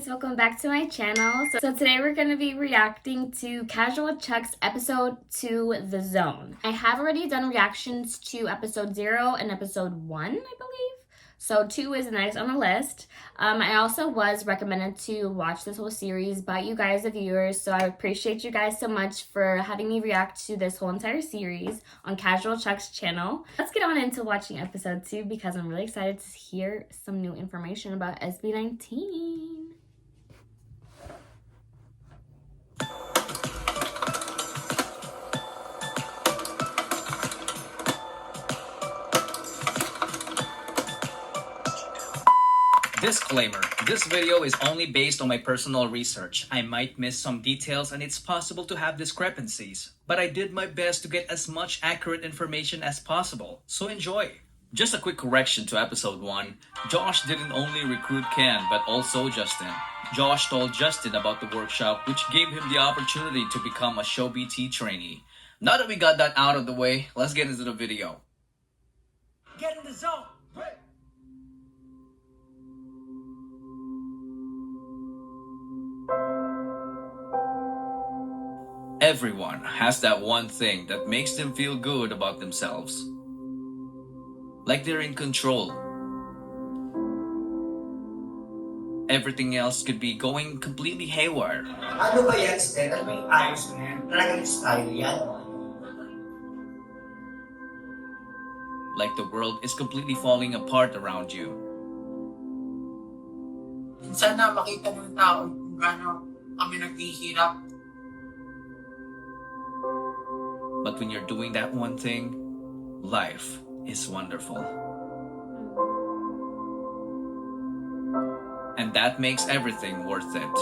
guys, welcome back to my channel. So today we're going to be reacting to Casual Chuck's episode 2, The Zone. I have already done reactions to episode 0 and episode 1, I believe. So 2 is next on the list. I also was recommended to watch this whole series by you guys, the viewers. So I appreciate you guys so much for having me react to this whole entire series on Casual Chuck's channel. Let's get on into watching episode 2 because I'm really excited to hear some new information about SB19. Disclaimer, this video is only based on my personal research. I might miss some details and it's possible to have discrepancies, but I did my best to get as much accurate information as possible, so enjoy! Just a quick correction to episode 1, Josh didn't only recruit Ken but also Justin. Josh told Justin about the workshop which gave him the opportunity to become a show BT trainee. Now that we got that out of the way, let's get into the video. Get in the zone! Right. Everyone has that one thing that makes them feel good about themselves. Like they're in control. Everything else could be going completely haywire. Ano ba yan, Stel? Ano yung ayos na yan? Talagang style yan? Like the world is completely falling apart around you. Minsan na makita ng tao kung gaano kami naghihirap. But when you're doing that one thing, life is wonderful. And that makes everything worth it.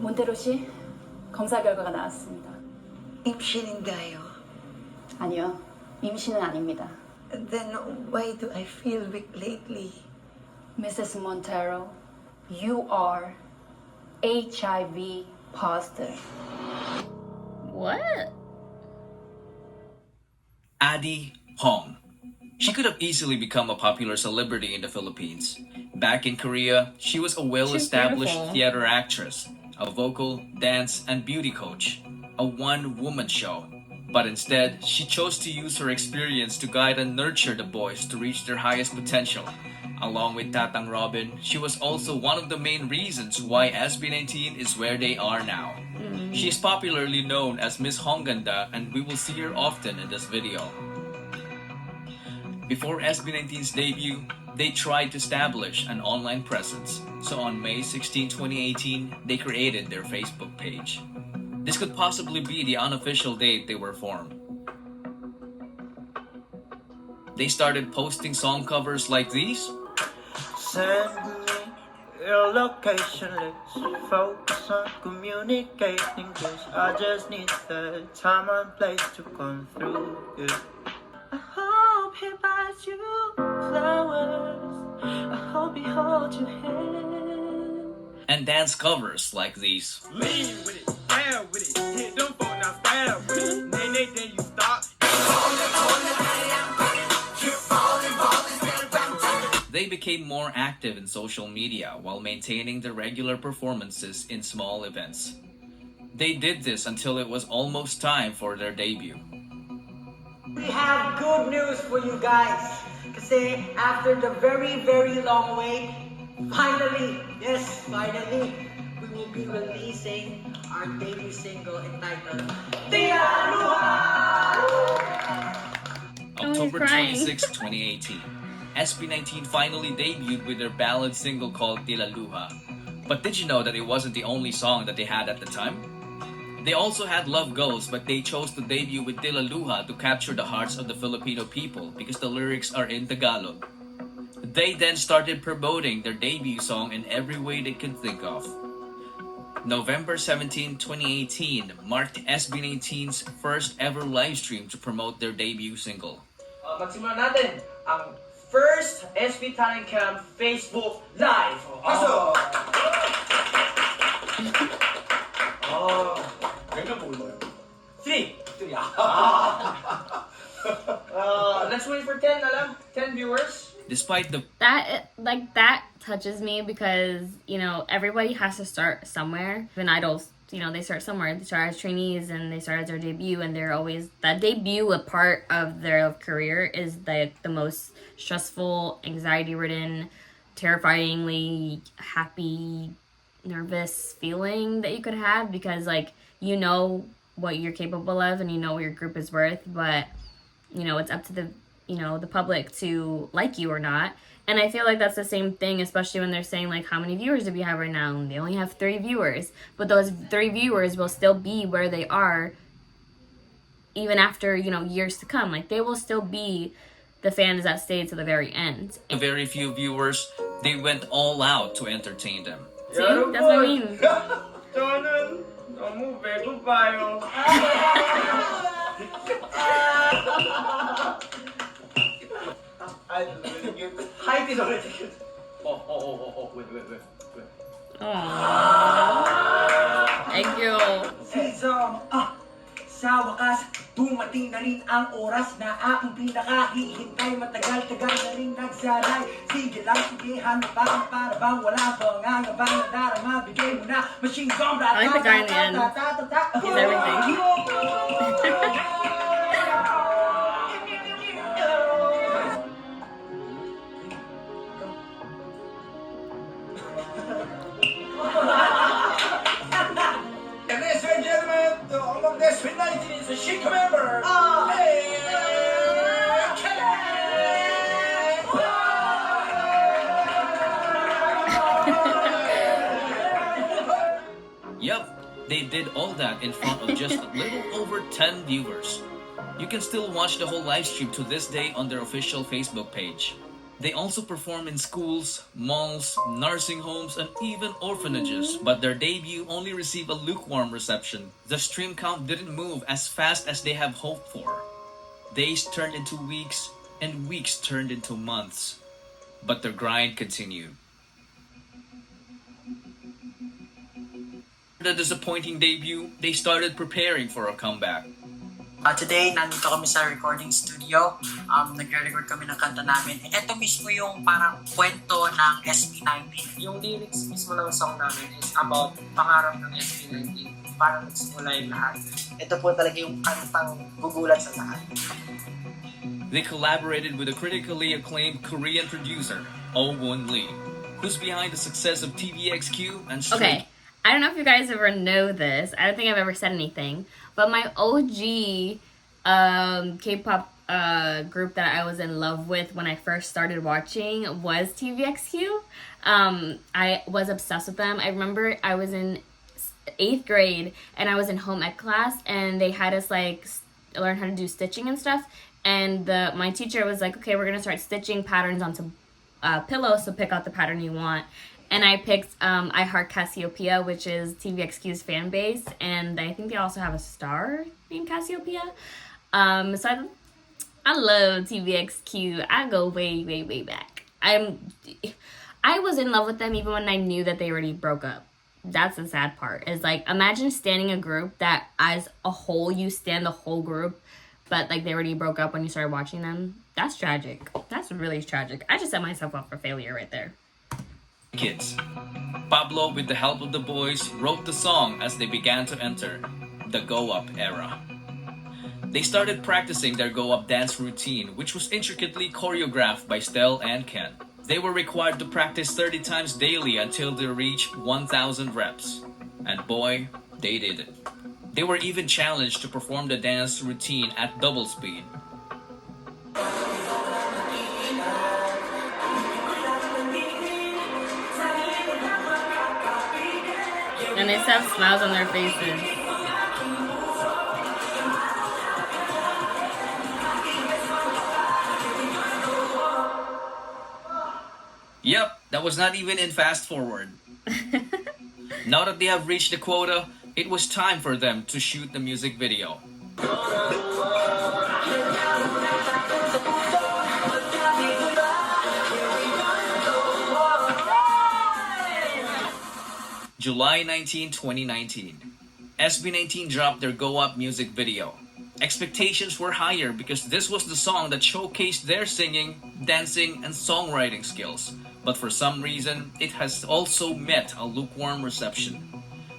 몬테로 씨, 검사 결과가 나왔습니다. 임신인가요? 아니요, 임신은 아닙니다. Then why do I feel weak lately? Mrs. Montero, you are HIV positive. What? Addie Hong. She could have easily become a popular celebrity in the Philippines. Back in Korea, she was a well-established theater actress, a vocal, dance, and beauty coach, a one-woman show. But instead, she chose to use her experience to guide and nurture the boys to reach their highest potential. Along with Tatang Robin, she was also one of the main reasons why SB19 is where they are now. She is popularly known as Miss Hongganda, and we will see her often in this video. Before SB19's debut, they tried to establish an online presence, so on May 16, 2018, they created their Facebook page. This could possibly be the unofficial date they were formed. They started posting song covers like these. Send me your location, let's focus on communicating, cause I just need the time and place to come through, yeah. I hope he buys you flowers, I hope he holds your hand. And dance covers like these. Lean with it, down with it, hit them folk, now stab with it. Then you stop. They became more active in social media while maintaining their regular performances in small events. They did this until it was almost time for their debut. We have good news for you guys. Kasi after the very, very long wait, finally, yes, finally, we will be releasing our debut single entitled Tila Luha! October crying. 26, 2018. SB19 finally debuted with their ballad single called Tila Luha. But did you know that it wasn't the only song that they had at the time? They also had Love Goes, but they chose to debut with Tila Luha to capture the hearts of the Filipino people because the lyrics are in Tagalog. They then started promoting their debut song in every way they could think of. November 17, 2018 marked SB19's first ever live stream to promote their debut single. Magsimulan natin! ang first SB Talent Camp Facebook Live. 박수! ganyan po ba? Three. Let's wait for 10 na lang. 10 viewers. Despite the that touches me because, you know, everybody has to start somewhere. Even idols, you know, they start somewhere. They start as trainees and they start as their debut, and they're always that debut. A part of their career is the most stressful, anxiety-ridden, terrifyingly happy, nervous feeling that you could have, because like, you know what you're capable of and you know what your group is worth, but you know it's up to the, you know, the public to like you or not. And I feel like that's the same thing, especially when they're saying like, how many viewers do we have right now? And they only have 3 viewers, but those 3 viewers will still be where they are even after, you know, years to come. Like, they will still be the fans that stayed to the very end. very few viewers, they went all out to entertain them. See, that's what I mean. 저는 너무 배고파요. Height is already good. wait. Thank you. Season, sa wakas, dumating na rin ang oras na ang pinakahihintay. Matagal-tagal na rin nagsaray. Sige lang, sige, hanapan para bang wala pang angabang na darama. Bigay mo na, machine gun, I like the guy in the end. He's everything. Ladies and gentlemen, the among the SB19 is a chic member. Yup, they did all that in front of just a little over 10 viewers. You can still watch the whole live stream to this day on their official Facebook page. They also perform in schools, malls, nursing homes, and even orphanages, but their debut only received a lukewarm reception. The stream count didn't move as fast as they have hoped for. Days turned into weeks, and weeks turned into months. But their grind continued. After the disappointing debut, they started preparing for a comeback. Today, nandito kami sa recording studio. Nagre-record kami ng kanta namin. Ito mismo yung parang kwento ng SB19. Yung lyrics mismo ng song namin is about pangarap ng SB19. Parang nagsimula yung lahat. Ito po talaga yung kantang gugulat sa lahat. They collaborated with a critically acclaimed Korean producer, Oh Won Lee, who's behind the success of TVXQ and Stray. Okay, I don't know if you guys ever know this. I don't think I've ever said anything. But my OG K-pop group that I was in love with when I first started watching was TVXQ. I was obsessed with them. I remember I was in 8th grade and I was in home ec class and they had us like learn how to do stitching and stuff. And my teacher was like, okay, we're going to start stitching patterns onto pillows, so pick out the pattern you want. And I picked I Heart Cassiopeia, which is TVXQ's fan base, and I think they also have a star named Cassiopeia. So I love TVXQ. I go way, way, way back. I was in love with them even when I knew that they already broke up. That's the sad part. Is like, imagine standing a group that as a whole, you stand the whole group, but like they already broke up when you started watching them. That's tragic. That's really tragic. I just set myself up for failure right there. Kids. Pablo, with the help of the boys, wrote the song as they began to enter the go-up era. They started practicing their go-up dance routine, which was intricately choreographed by Stell and Ken. They were required to practice 30 times daily until they reached 1,000 reps. And boy, they did it. They were even challenged to perform the dance routine at double speed. And they still have smiles on their faces. Yep, that was not even in fast forward. Now that they have reached the quota, it was time for them to shoot the music video. July 19, 2019. SB19 dropped their Go Up music video. Expectations were higher because this was the song that showcased their singing, dancing, and songwriting skills. But for some reason, it has also met a lukewarm reception.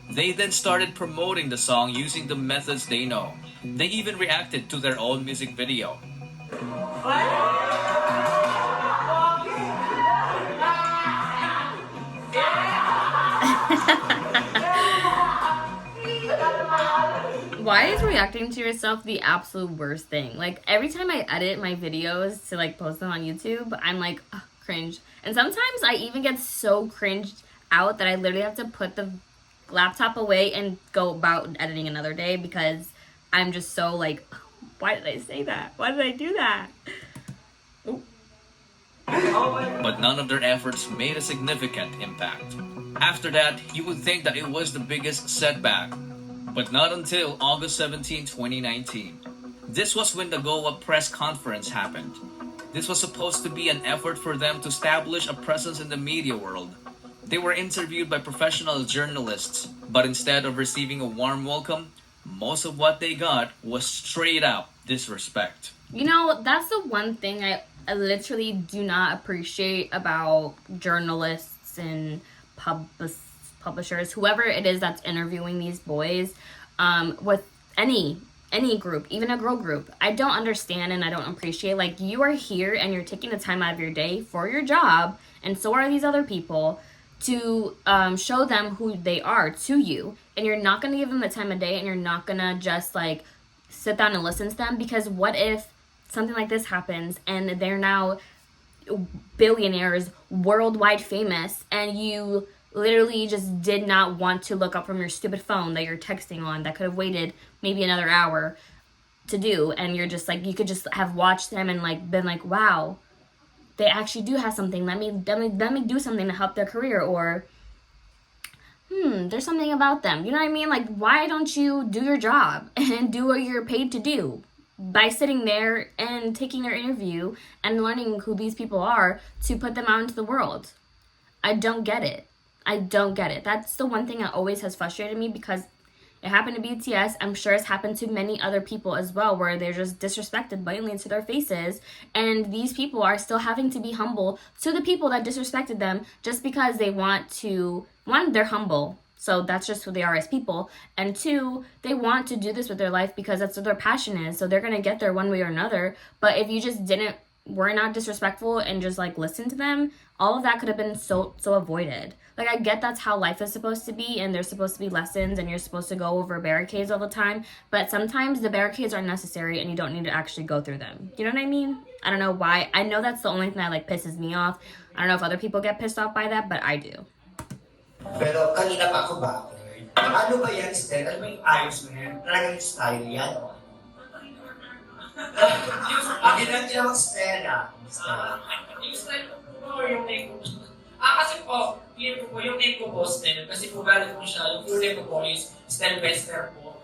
They then started promoting the song using the methods they know. They even reacted to their own music video. Why is reacting to yourself the absolute worst thing? Like, every time I edit my videos to, like, post them on YouTube, I'm like, ugh, cringe. And sometimes I even get so cringed out that I literally have to put the laptop away and go about editing another day because I'm just so, like, why did I say that? Why did I do that? Ooh. But none of their efforts made a significant impact. After that, you would think that it was the biggest setback. But not until August 17, 2019. This was when the Go Up press conference happened. This was supposed to be an effort for them to establish a presence in the media world. They were interviewed by professional journalists, but instead of receiving a warm welcome, most of what they got was straight up disrespect. You know, that's the one thing I literally do not appreciate about journalists and publishers, whoever it is that's interviewing these boys, with any group, even a girl group. I don't understand and I don't appreciate, like, you are here and you're taking the time out of your day for your job, and so are these other people, to show them who they are to you, and you're not going to give them the time of day, and you're not going to just, like, sit down and listen to them, because what if something like this happens and they're now billionaires, worldwide famous, and you literally just did not want to look up from your stupid phone that you're texting on that could have waited maybe another hour to do, and you're just like, you could just have watched them and, like, been like, wow, they actually do have something, let me do something to help their career, or there's something about them, you know what I mean? Like, why don't you do your job and do what you're paid to do by sitting there and taking their interview and learning who these people are to put them out into the world? I don't get it. That's the one thing that always has frustrated me, because it happened to BTS. I'm sure it's happened to many other people as well, where they're just disrespected blatantly to their faces, and these people are still having to be humble to the people that disrespected them just because they want to, one, they're humble, so that's just who they are as people, and two, they want to do this with their life because that's what their passion is, so they're gonna get there one way or another. But if you just were not disrespectful and just, like, listen to them, all of that could have been so avoided. Like, I get that's how life is supposed to be, and there's supposed to be lessons, and you're supposed to go over barricades all the time, but sometimes the barricades are necessary and you don't need to actually go through them. You know what I mean? I don't know why. I know that's the only thing that, like, pisses me off. I don't know if other people get pissed off by that, but I do. Pero kanina pa ako ba? Ano ba yan, Stel? Ano ba yung ayos mo yan? Talagang style yan? Akin lang din ang Stella. Yung style ko yung name ko. Kasi po, yung name ko po, Stel, kasi po galing po siya, yung full name ko po is Stel Bester po.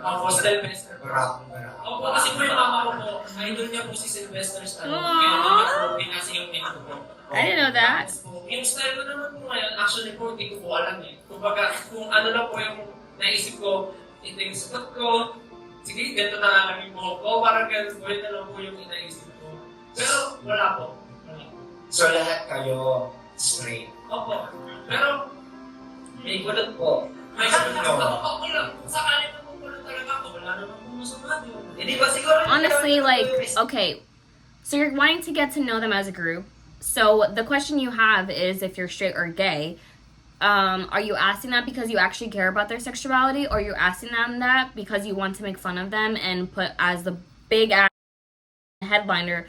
Ako, Stel Bester po. Opo, kasi po yung mama ko po, idol niya po si Sylvester Stallone. Kaya naman po, pinasa yung name ko po. I didn't know that. Yung style ko naman po ngayon, actually po, hindi ko po alam eh. Kumbaga, kung ano lang po yung naisip ko, ito yung sagot ko, sige, ganito na lang yung buhok ko, parang ganito po, yun na lang po yung inaisip ko. Pero wala po. So lahat kayo straight? Opo. Pero may gulot po. May gulot po lang. Sa kanin na po gulot talaga ako. Wala naman po masama yun. Hindi ba siguro? Honestly, like, okay, so you're wanting to get to know them as a group. So the question you have is if you're straight or gay. Are you asking that because you actually care about their sexuality, or are you asking them that because you want to make fun of them and put as the big ass headliner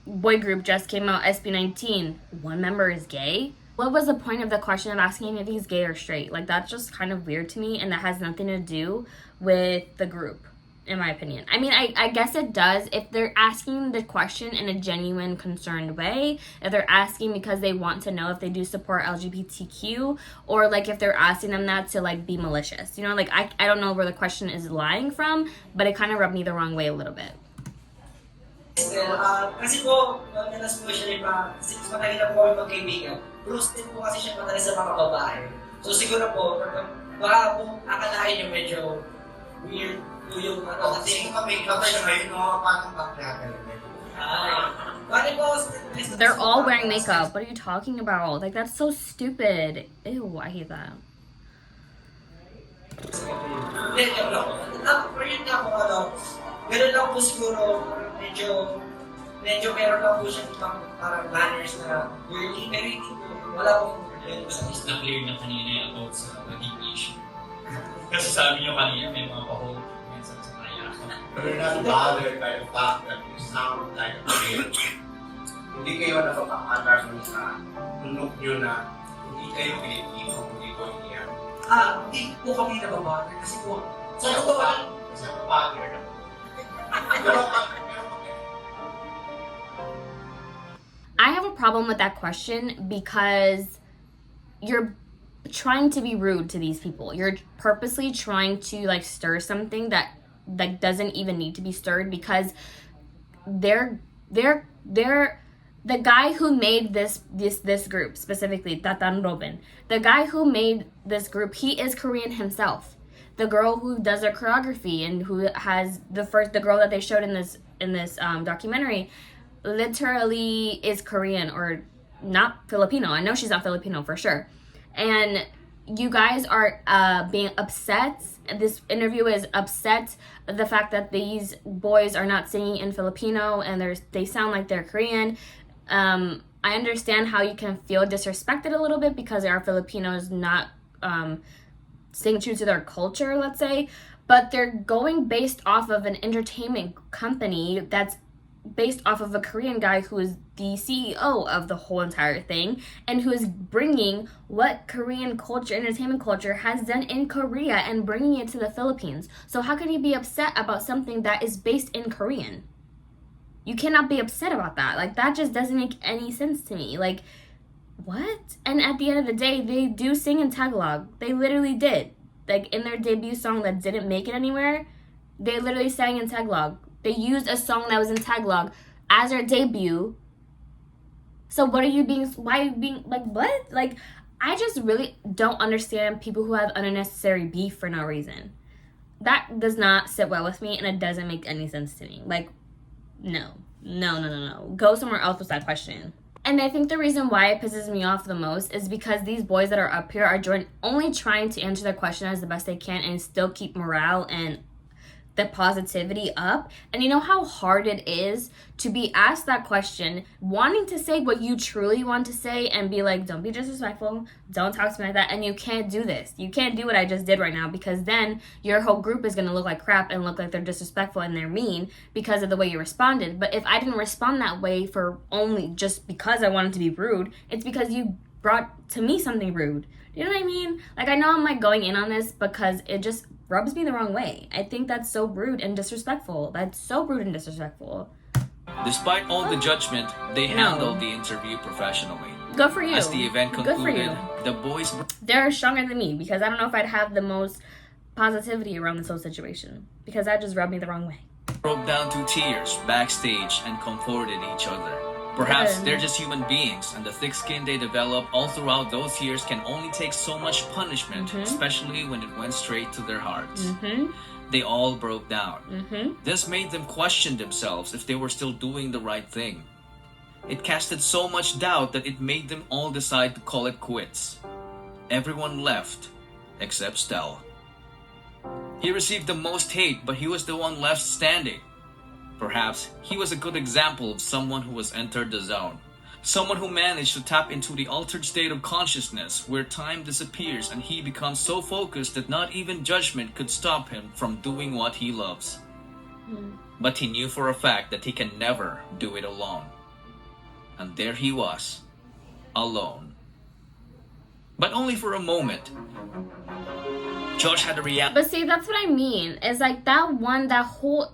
boy group just came out, SB19, one member is gay? What was the point of the question of asking if he's gay or straight? Like, that's just kind of weird to me, and that has nothing to do with the group, in my opinion. I mean, I guess it does if they're asking the question in a genuine, concerned way, if they're asking because they want to know if they do support LGBTQ, or, like, if they're asking them that to, like, be malicious. You know, like, I don't know where the question is lying from, but it kind of rubbed me the wrong way a little bit. Still, kasi po, madalas po siya rin kasi mas matagal na po kami magkaibigan. Close din po kasi siya madalas sa mga babae. So siguro po, baka po akalain niyo medyo weird po yung Kasi makeup siya ngayon, no? Parang bakla. They're all wearing makeup. What are you talking about? Like, that's so stupid. Ew, I hate that. Hindi, joke lang. For yun nga po, gano'n lang po siguro, medyo meron lang po siya parang banners na girly, pero hindi po, wala po problema sa isa. Na-clear na kanina yung about sa naging issue. Kasi sabi nyo kanina may mga pa-hold sa kaya. We're not bothered by the fact that you sound like a kid. Hindi kayo napapakatar sa tunok nyo na hindi kayo Pilipino, hindi ko niyan. Hindi po kami nababother kasi po, Sa totoo, sa bother na. I have a problem with that question because you're trying to be rude to these people. You're purposely trying to like stir something that doesn't even need to be stirred because they're the guy who made this group, specifically Tatan Robin, the guy who made this group, he is Korean himself. The girl who does their choreography and who has the girl that they showed in this documentary literally is Korean or not Filipino. I know she's not Filipino for sure. And you guys are being upset. This interview is upset the fact that these boys are not singing in Filipino and they sound like they're Korean. I understand how you can feel disrespected a little bit because there are Filipinos not staying true to their culture, let's say, but they're going based off of an entertainment company that's based off of a Korean guy who is the CEO of the whole entire thing and who is bringing what Korean culture, entertainment culture has done in Korea and bringing it to the Philippines. So how can you be upset about something that is based in Korean? You cannot be upset about that. Like, that just doesn't make any sense to me. Like, what? And at the end of the day, they do sing in Tagalog. They literally did. Like, in their debut song that didn't make it anywhere, they literally sang in Tagalog. They used a song that was in Tagalog as their debut. So why are you being, like, what? Like, I just really don't understand people who have unnecessary beef for no reason. That does not sit well with me, and it doesn't make any sense to me. Like, no. Go somewhere else with that question. And I think the reason why it pisses me off the most is because these boys that are up here are only trying to answer the question as the best they can and still keep morale and the positivity up. And you know how hard it is to be asked that question, wanting to say what you truly want to say and be like, don't be disrespectful, don't talk to me like that, and you can't do this. You can't do what I just did right now because then your whole group is going to look like crap and look like they're disrespectful and they're mean because of the way you responded. But if I didn't respond that way for only just because I wanted to be rude, it's because you brought to me something rude. You know what I mean? Like, I know I'm like going in on this because it just rubs me the wrong way. I think that's so rude and disrespectful. That's so rude and disrespectful. Despite all the judgment, they handled the interview professionally. Good for you. As the event concluded, Good for you. the boys They're stronger than me because I don't know if I'd have the most positivity around this whole situation because that just rubbed me the wrong way. broke down to tears backstage and comforted each other. Perhaps they're just human beings, and the thick skin they develop all throughout those years can only take so much punishment, especially when it went straight to their hearts. They all broke down. This made them question themselves if they were still doing the right thing. It casted so much doubt that it made them all decide to call it quits. Everyone left, except Stel. He received the most hate, but he was the one left standing. Perhaps he was a good example of someone who has entered the zone. Someone who managed to tap into the altered state of consciousness where time disappears and he becomes so focused that not even judgment could stop him from doing what he loves. But he knew for a fact that he can never do it alone. And there he was, alone. But only for a moment. Josh had a reaction. But see, that's what I mean. It's like that whole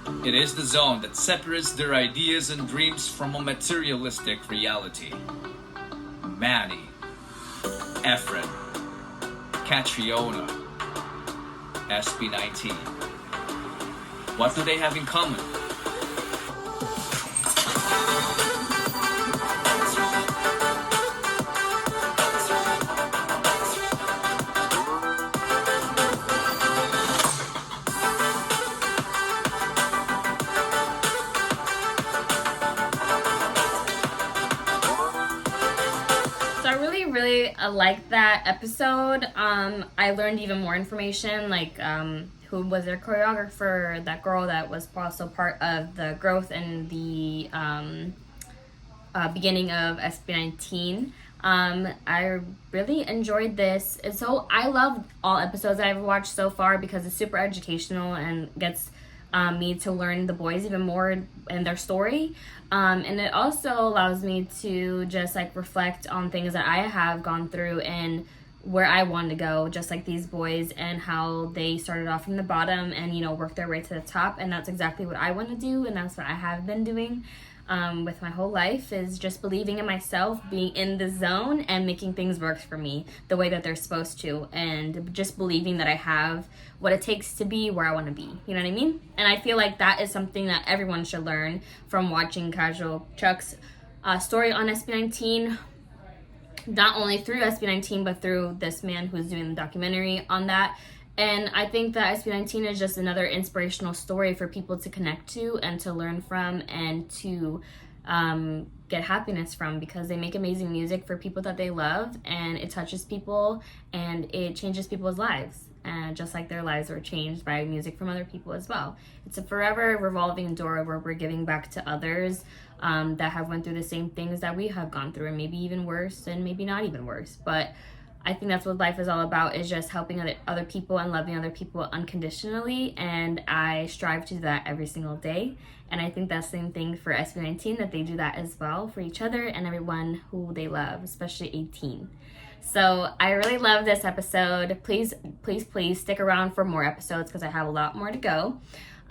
It is the zone that separates their ideas and dreams from a materialistic reality. Manny, Efren, Catriona, SB19. What do they have in common? Really liked that episode. I learned even more information, like who was their choreographer, that girl that was also part of the growth and the beginning of SB19. I really enjoyed this. And so I love all episodes that I've watched so far because it's super educational and gets me to learn the boys even more and their story. And it also allows me to just like reflect on things that I have gone through and where I want to go, just like these boys, and how they started off from the bottom and, you know, worked their way to the top. And that's exactly what I want to do, and that's what I have been doing with my whole life, is just believing in myself, being in the zone, and making things work for me the way that they're supposed to, and just believing that I have what it takes to be where I want to be. You know what I mean? And I feel like that is something that everyone should learn from watching Casual Chuck's story on SB19, not only through SB19 but through this man who's doing the documentary on that. And I think that SB19 is just another inspirational story for people to connect to and to learn from and to get happiness from, because they make amazing music for people that they love, and it touches people and it changes people's lives. And just like their lives were changed by music from other people as well. It's a forever revolving door where we're giving back to others that have went through the same things that we have gone through, and maybe even worse, and maybe not even worse. But I think that's what life is all about, is just helping other people and loving other people unconditionally. And I strive to do that every single day. And I think that's the same thing for SB19, that they do that as well for each other and everyone who they love, especially 18. So I really love this episode. Please, please, please stick around for more episodes because I have a lot more to go.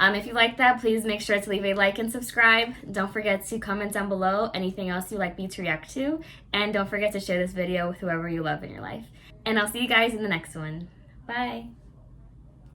If you like that, please make sure to leave a like and subscribe. Don't forget to comment down below anything else you'd like me to react to. And don't forget to share this video with whoever you love in your life. And I'll see you guys in the next one. Bye.